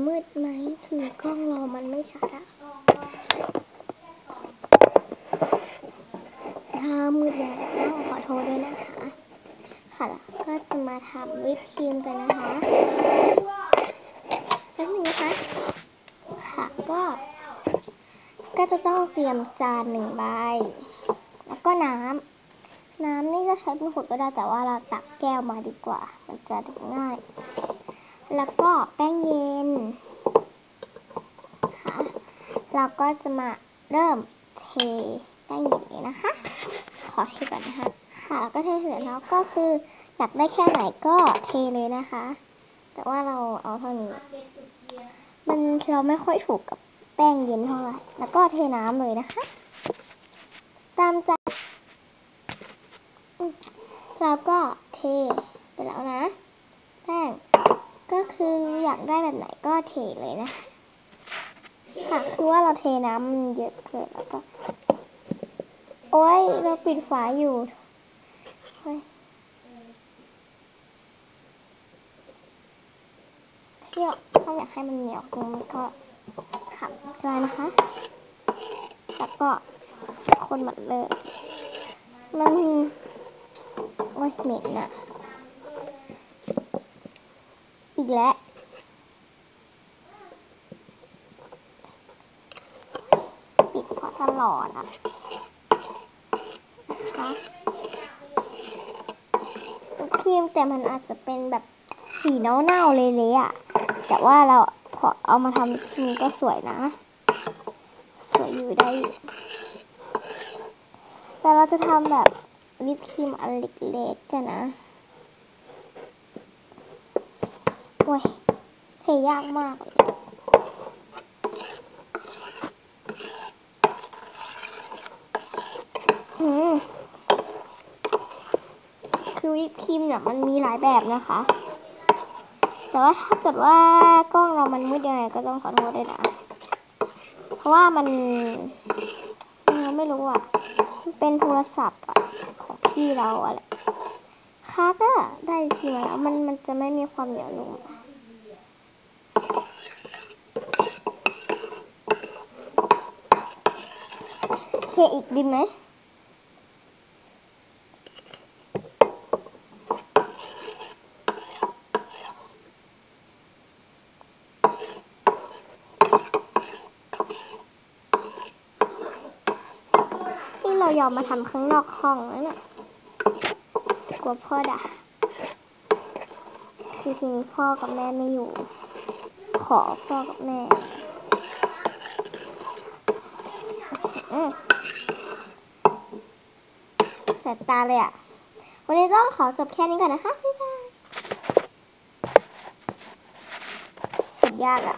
มืดไหมคือกล้องเรามันไม่ชัดอะถ้ามืดอย่างไรก็ขอโทษด้วยนะคะค่ะก็จะมาทำวิปครีมกันนะคะแป๊บนึงนะคะค่ะก็จะต้องเตรียมจาน1 ใบแล้วก็น้ำนี่จะใช้เป็นขวดก็ได้แต่ว่าเราตักแก้วมาดีกว่ามันจะดูง่ายแล้วก็แป้งเย็นค่ะเราก็จะมาเริ่มเทแป้งเย็นนี้นะคะขอเทก่อนนะคะค่ะแล้วก็เทเสร็จแล้วก็คืออยากได้แค่ไหนก็เทเลยนะคะแต่ว่าเราเอาเท่านี้เราไม่ค่อยถูกกับแป้งเย็นเท่าไหร่แล้วก็เทน้ำเลยนะคะตามใจแล้วก็เทไปแล้วนะแป้งก็คืออยากได้แบบไหนก็เทเลยนะค่ะคือว่าเราเทน้ำมันเยอะเกินแล้วก็โอ๊ยเราปิดฝาอยู่ถ้าอยากให้มันเหนียวมันก็ขับได้นะคะแล้วก็คนหมดเลยมันโอ๊ยเหม็นอะอีกแล้วปิดฝาตลอดอะนะคะครีมแต่มันอาจจะเป็นแบบสีเน่าๆเลยๆอะแต่ว่าเราพอเอามาทำครีมก็สวยนะสวยอยู่ได้แต่เราจะทำแบบวิปครีมอันเล็กๆกันนะโอ้ยเทยากมากเลยคือวิปครีมเนี่ยมันมีหลายแบบนะคะแต่ว่าถ้าเกิดว่ากล้องเรามันมืดยังไงก็ต้องขอโทษด้วยนะเพราะว่ามันไม่รู้อ่ะเป็นโทรศัพท์ของพี่เราอะไรค่ะก็ได้ทีมาแล้วมันจะไม่มีความเหนียวนุ่มเทอีกดีไหมที่เรายอมมาทำข้างนอกห้องแล้วเนี่ยกลัวพ่อด่าคือทีนี้พ่อกับแม่ไม่อยู่ขอพ่อกับแม่แสบตาเลยอ่ะวันนี้ต้องขอจบแค่นี้ก่อนนะคะบ๊ายบายสุดยากอ่ะ